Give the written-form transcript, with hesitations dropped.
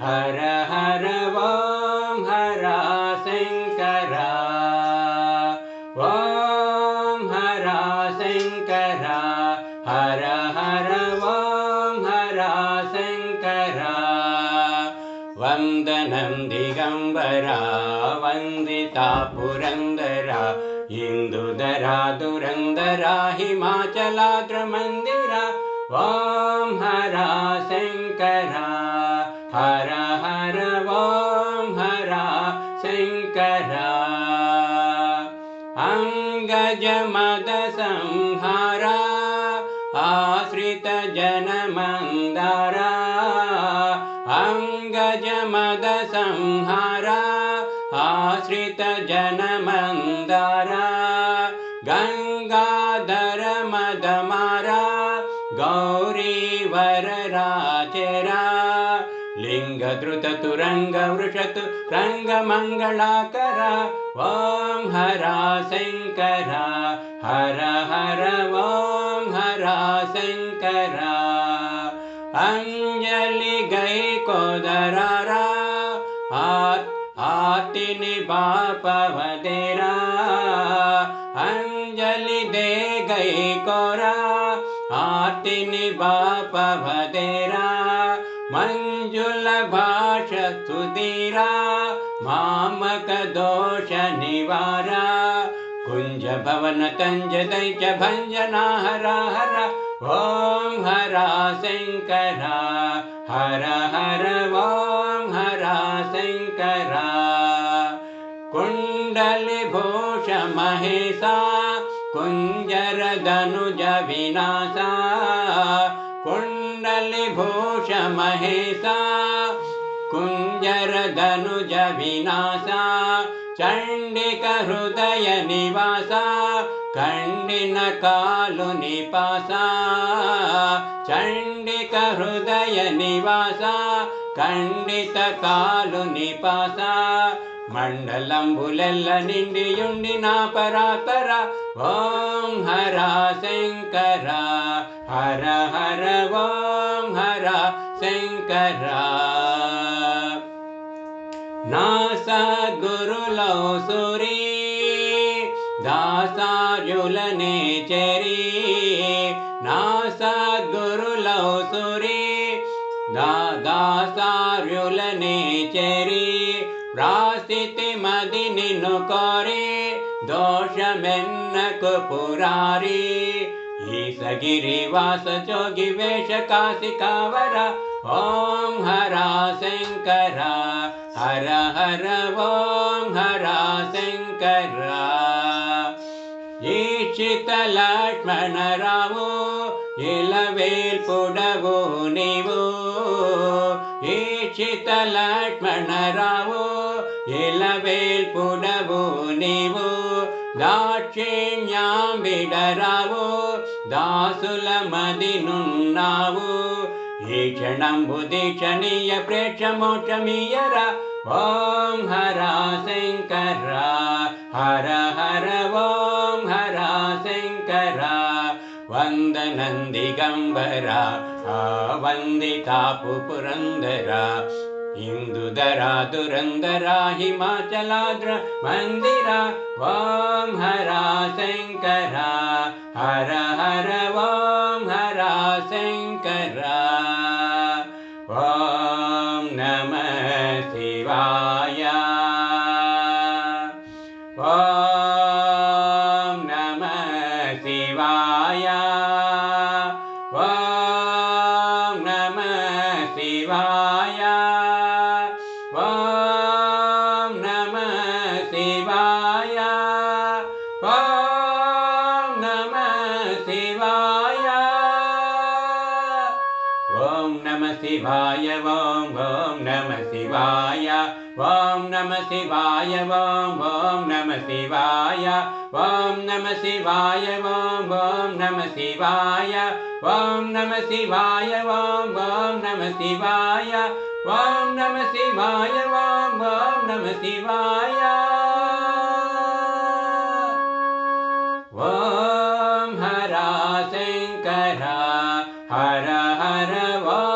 हर हर ॐ हर शङ्कर ॐ हर शङ्कर हर हर ॐ हर शङ्कर वन्दनं दिगम्बरा वन्दिता पुरन्दरा इन्दुधरा दुरन्दरा हिमाचलाद्रमन्दिरा ॐ हर शङ्कर हर हर ॐ हर शङ्कर अङ्गजमदसंहार आश्रितजनमन्दार अङ्गजमदसंहार आश्रितजनमन्दार गङ्गाधर मदमारा गौरीवरराचरा लिङ्गधृततुरङ्गवृषतु रङ्गमङ्गलाकर ॐ हर शङ्कर हर हर ॐ हर शङ्कर अञ्जलि गैकोदरारा आर्तिनि बापवदेरा अञ्जलि दे गैकोरा आर्तिनि बापवदेरा मंजुल भाष सुधीरा मामक दोष निवारा कुंज भवन तंज दैच भंजना हरा हरा ॐ हर शङ्कर हर हर ॐ हर शङ्कर कुण्डली भूष महेशा कुंजर धनुज विनाशा कुण्डली भूष महेशा कुंजर धनुज विनाशा चंडिक हृदय निवासा खंडिन कालु निपासा चंडिक हृदय निवासा खंडित कालु निपासा मंडलंबुलेल्ल निंडियुंडिन परापर ॐ हर शङ्कर हर हर ॐ हर शङ्कर नास गुरुलौ सूरी दासार्युलने चेरी नास गुरुलौ सूरी दासार्युलने चेरी प्रास्थिति मदि निन्नु कोरी दोषमेन्नकु पुरारी ईशगिरिवास जोगी वेश काशिकावर ॐ हर शङ्कर हर हर ॐ हर शङ्कर ईशित लक्ष्मण रावो इलवेल्पुडवो नीवो ईशित लक्ष्मण रावो इलवेल्पुडवो नीवो दाक्षिण्यां बिडरावो दासुल मदिनुन्नावो ईक्षणंबु दीक्षणीय प्रेक्ष मोक्षमीयर ॐ हर शङ्कर हर हर ॐ हर शङ्कर वन्दनं दिगम्बरा वन्दिता पुरन्दरा इन्दुधरा दुरन्दरा हिमाचलाद्रमन्दिरा ॐ हर शङ्कर हर हर ॐ हर शङ्कर ॐ नमः शिवाय ॐ नमः शिवाय ॐ नमः शिवाय ॐ नमः शिवाय ॐ नमः शिवाय ॐ नमः शिवाय ॐ नमः शिवाय ॐ नमः शिवाय ॐ नमः शिवाय ॐ नमः शिवाय ॐ नमः शिवाय ॐ नमः शिवाय ॐ नमः शिवाय ॐ नमः शिवाय ॐ नमः शिवाय ॐ हर शङ्कर हर हर ॐ